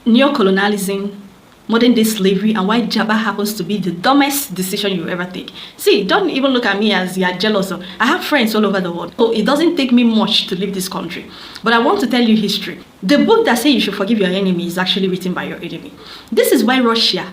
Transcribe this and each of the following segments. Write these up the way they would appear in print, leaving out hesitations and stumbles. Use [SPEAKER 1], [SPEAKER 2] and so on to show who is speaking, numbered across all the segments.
[SPEAKER 1] Neo-colonialism, modern day slavery, and why Japa happens to be the dumbest decision you ever take. See, don't even look at me as you're jealous of. I have friends all over the world, so it doesn't take me much to leave this country. But I want to tell you history. The book that says you should forgive your enemy is actually written by your enemy. This is why Russia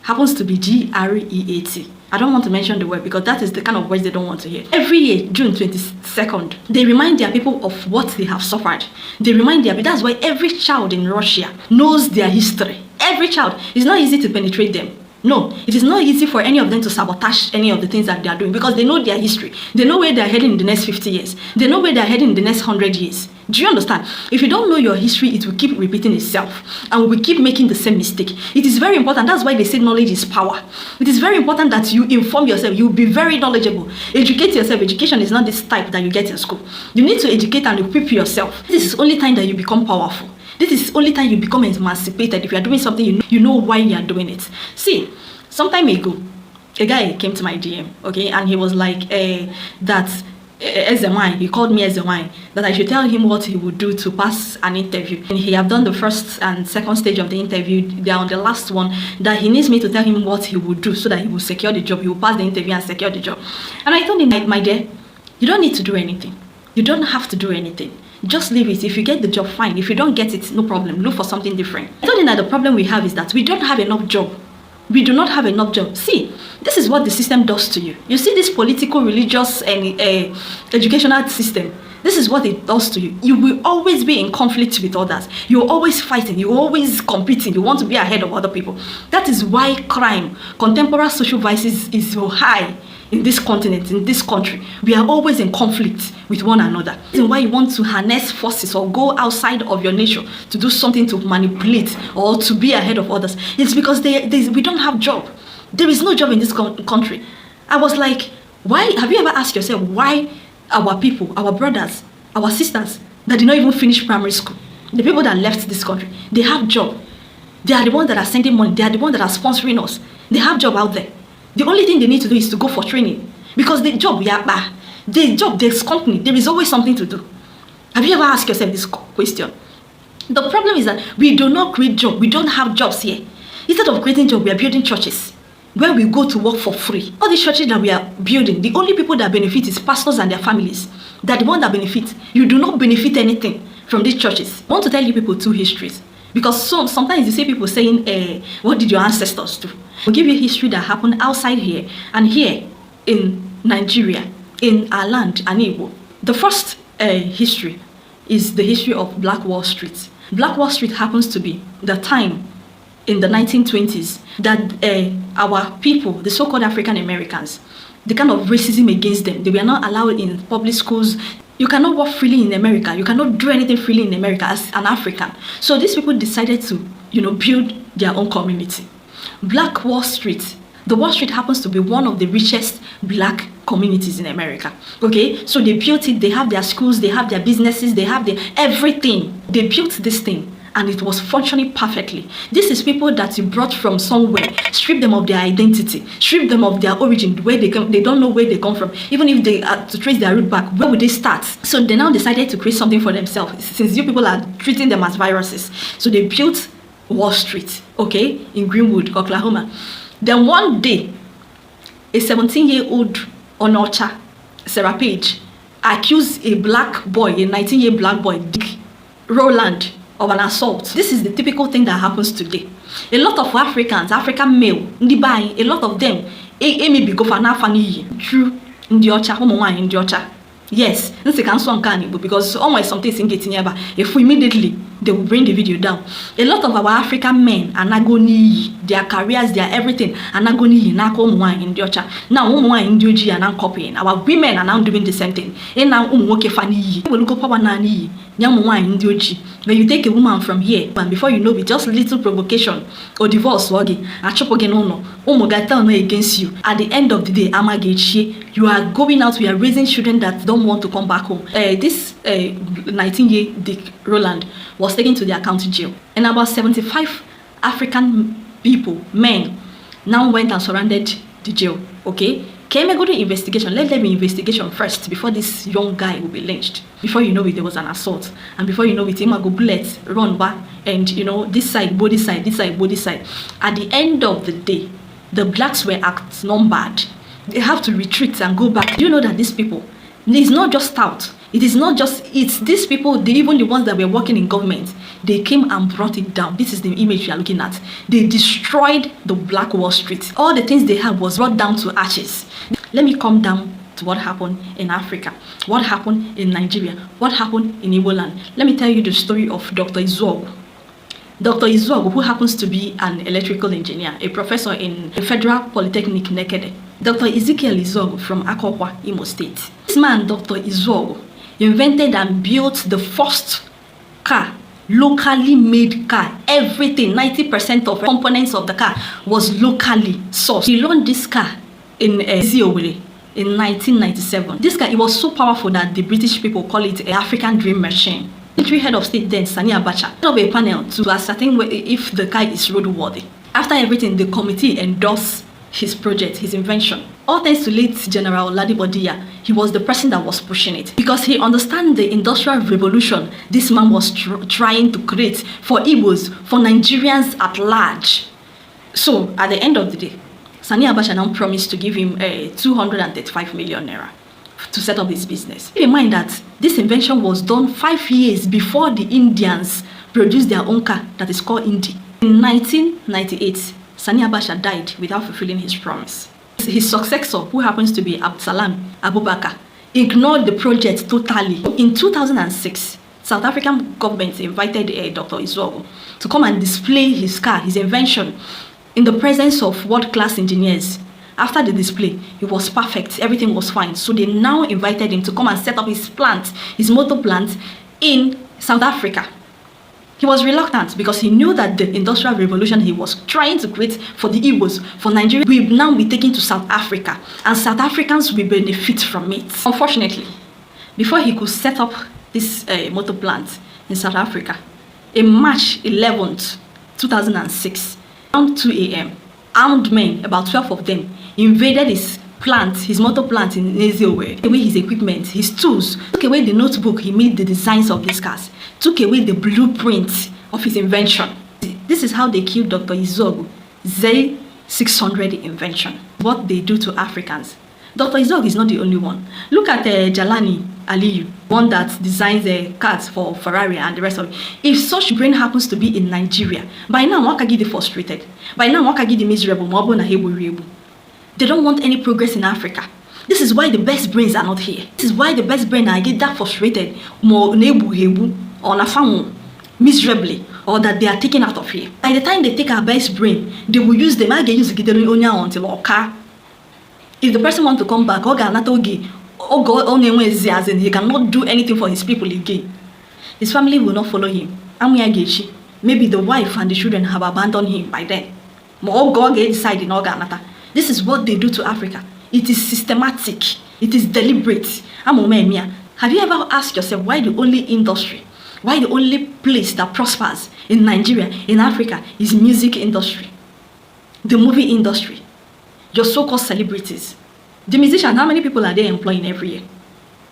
[SPEAKER 1] happens to be G-R-E-A-T. I don't want to mention the word because that is the kind of words they don't want to hear. Every year, June 22nd, they remind their people of what they have suffered. They remind their people. That's why every child in Russia knows their history. Every child. It's not easy to penetrate them. No, it is not easy for any of them to sabotage any of the things that they are doing because they know their history. They know where they are heading in the next 50 years. They know where they are heading in the next 100 years. Do you understand? If you don't know your history, it will keep repeating itself and we will keep making the same mistake. It is very important. That's why they say knowledge is power. It is very important that you inform yourself. You will be very knowledgeable. Educate yourself. Education is not this type that you get in school. You need to educate and equip yourself. This is the only time that you become powerful. This is the only time you become emancipated. If you are doing something, you know why you are doing it. See, some time ago, a guy came to my DM, okay, and he was like, as a wine, he called me as a wine, that I should tell him what he would do to pass an interview. And he have done the first and second stage of the interview. They are on the last one, that he needs me to tell him what he would do so that he will secure the job. He will pass the interview and secure the job. And I told him, my dear, you don't need to do anything. You don't have to do anything. Just leave it. If you get the job, fine. If you don't get it, no problem. Look for something different. I told him that the problem we have is that we don't have enough job. We do not have enough jobs. See, this is what the system does to you. You see this political, religious, and educational system. This is what it does to you. You will always be in conflict with others. You're always fighting. You're always competing. You want to be ahead of other people. That is why crime, contemporary social vices is so high in this continent, in this country. We are always in conflict with one another. This is why you want to harness forces or go outside of your nature to do something to manipulate or to be ahead of others. It's because we don't have job. There is no job in this country. I was like, why? Have you ever asked yourself why our people, our brothers, our sisters that did not even finish primary school, the people that left this country, they have job. They are the ones that are sending money. They are the ones that are sponsoring us. They have job out there. The only thing they need to do is to go for training. Because the job, there's company, there is always something to do. Have you ever asked yourself this question? The problem is that we do not create jobs. We don't have jobs here. Instead of creating jobs, we are building churches where we go to work for free. All these churches that we are building, the only people that benefit is pastors and their families. They're the ones that benefit. You do not benefit anything from these churches. I want to tell you people two histories. Because sometimes you see people saying, what did your ancestors do? We'll give you history that happened outside here and here in Nigeria, in our land, Anibo. The first history is the history of Black Wall Street. Black Wall Street happens to be the time in the 1920s that our people, the so-called African Americans, the kind of racism against them, they were not allowed in public schools. You cannot walk freely in America. You cannot do anything freely in America as an African. So these people decided to, build their own community. Black Wall Street. The Wall Street happens to be one of the richest black communities in America. Okay, so they built it. They have their schools. They have their businesses. They have their everything. They built this thing. And it was functioning perfectly. This is people that you brought from somewhere, strip them of their identity, strip them of their origin, where they come. They don't know where they come from. Even if they are to trace their root back, where would they start? So they now decided to create something for themselves, since you people are treating them as viruses. So they built Wall Street, okay, in Greenwood, Oklahoma. Then one day, a 17-year-old Onocha, Sarah Page, accused a black boy, a 19-year black boy, Dick Rowland, of an assault. This is the typical thing that happens today. A lot of Africans, African male, a lot of them, maybe go for true in yes, because almost something in getting nearby. If we immediately they will bring the video down. A lot of our African men are not going their careers, their everything, are not going in the now in the and copying. Our women are now doing the same thing. And now funny. We look up nani. When you take a woman from here, and before you know it, just little provocation or divorce, a chop again against you. At the end of the day, you are going out, we are raising children that don't want to come back home. This 19-year Dick Rowland was taken to the county jail. And about 75 African people, men, now went and surrounded the jail, okay? Came go to investigation. Let there be investigation first before this young guy will be lynched. Before you know it, there was an assault. And before you know it, him go bullets, run back, and you know, this side, body side, this side, body side. At the end of the day, the blacks were outnumbered. They have to retreat and go back. Do you know that these people, it's not just stout. It is not just, it's these people, even the ones that were working in government, they came and brought it down. This is the image you are looking at. They destroyed the Black Wall Street. All the things they had was brought down to ashes. Let me come down to what happened in Africa, what happened in Nigeria, what happened in Igbo land. Let me tell you the story of Dr. Izuogu. Dr. Izuogu, who happens to be an electrical engineer, a professor in the Federal Polytechnic Nekede. Dr. Ezekiel Izuogu from Akokwa, Imo State. This man, Dr. Izuogu, invented and built the first car, locally made car. Everything, 90% of components of the car was locally sourced. He launched this car in Izuogu in 1997. This car, it was so powerful that the British people call it an African dream machine. Military head of state then, Sani Abacha, set up a panel to ascertain if the car is roadworthy. After everything, the committee endorsed his project, his invention. All thanks to late General Ladipo Dia, he was the person that was pushing it. Because he understands the industrial revolution this man was trying to create for Igbos, for Nigerians at large. So, at the end of the day, Sani Abacha now promised to give him 235 million naira to set up his business. Keep in mind that this invention was done 5 years before the Indians produced their own car that is called Indi. In 1998, Sani Abacha died without fulfilling his promise. His successor, who happens to be Absalam Abubakar, ignored the project totally. In 2006, South African government invited Dr. Izuogu to come and display his car, his invention, in the presence of world-class engineers. After the display, it was perfect, everything was fine. So they now invited him to come and set up his plant, his motor plant in South Africa. He was reluctant because he knew that the industrial revolution he was trying to create for the Igbos, for Nigeria, will now be taken to South Africa, and South Africans will benefit from it. Unfortunately, before he could set up this motor plant in South Africa, in March 11th, 2006, around 2 a.m., armed men, about 12 of them, invaded his plant, his motor plant in Izuogu, took away his equipment, his tools, took away the notebook he made the designs of these cars, took away the blueprint of his invention. This is how they killed Dr. Izuogu Z-600 invention. What they do to Africans. Dr. Izuogu is not the only one. Look at Jalani Aliyu, one that designs cars for Ferrari and the rest of it. If such brain happens to be in Nigeria, by now Wakagi the frustrated. By now Wakagi the miserable. They don't want any progress in Africa. This is why the best brains are not here. This is why the best brains are get that frustrated, more or miserably, or that they are taken out of here. By the time they take our best brain, they will use them. I get used to get until okay. If the person wants to come back, he cannot do anything for his people again. His family will not follow him. Maybe the wife and the children have abandoned him by then. This is what they do to Africa. It is systematic. It is deliberate. Have you ever asked yourself why the only industry, why the only place that prospers in Nigeria, in Africa, is music industry, the movie industry, your so-called celebrities? The musicians, how many people are they employing every year?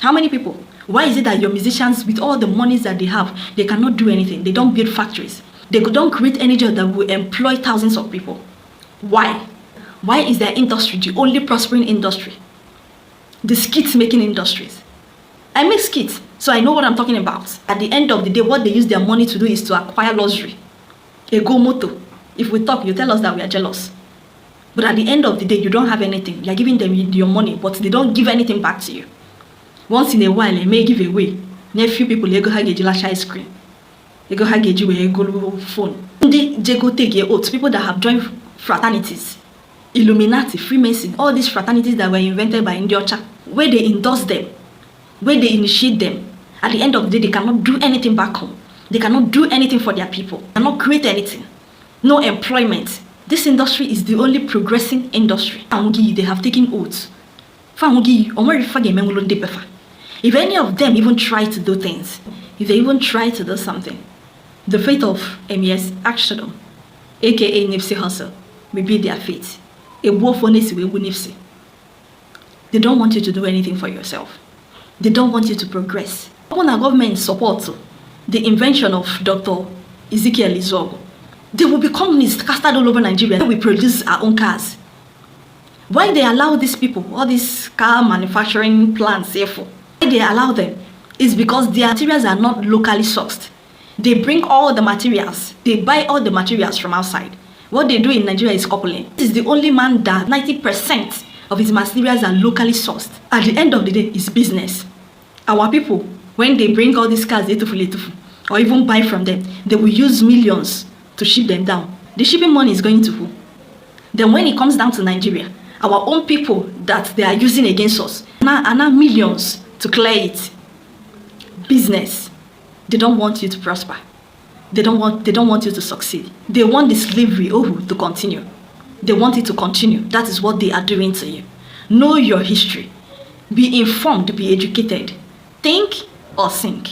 [SPEAKER 1] How many people? Why is it that your musicians, with all the monies that they have, they cannot do anything? They don't build factories. They don't create any job that will employ thousands of people. Why? Why is their industry the only prospering industry? The skits making industries. I make skits, so I know what I'm talking about. At the end of the day, what they use their money to do is to acquire luxury. A go moto. If we talk, you tell us that we are jealous. But at the end of the day, you don't have anything. You are giving them your money, but they don't give anything back to you. Once in a while, they may give away. Near few people, they go have a ice cream. They go have a phone. They go take your oaths. People that have joined fraternities, Illuminati, Freemason, all these fraternities that were invented by Indiocha, where they endorse them, where they initiate them. At the end of the day, they cannot do anything back home. They cannot do anything for their people. They cannot create anything. No employment. This industry is the only progressing industry. They have taken oaths. If any of them even try to do things, if they even try to do something, the fate of MES Action, aka Nipsey Hussle, will be their fate. A war for Nipsey will Nipsey. They don't want you to do anything for yourself. They don't want you to progress. When our government supports the invention of Dr. Izuogu, there will be companies scattered all over Nigeria that we produce our own cars. Why they allow these people, all these car manufacturing plants, therefore, why they allow them is because their materials are not locally sourced. They bring all the materials, they buy all the materials from outside. What they do in Nigeria is coupling. This is the only man that 90% of his materials are locally sourced. At the end of the day, it's business. Our people, when they bring all these cars, or even buy from them, they will use millions to ship them down. The shipping money is going to who? Then when it comes down to Nigeria, our own people that they are using against us are now millions to clear it. Business. They don't want you to prosper. They don't want you to succeed. They want the slavery to continue. They want it to continue. That is what they are doing to you. Know your history. Be informed, be educated. Think or think.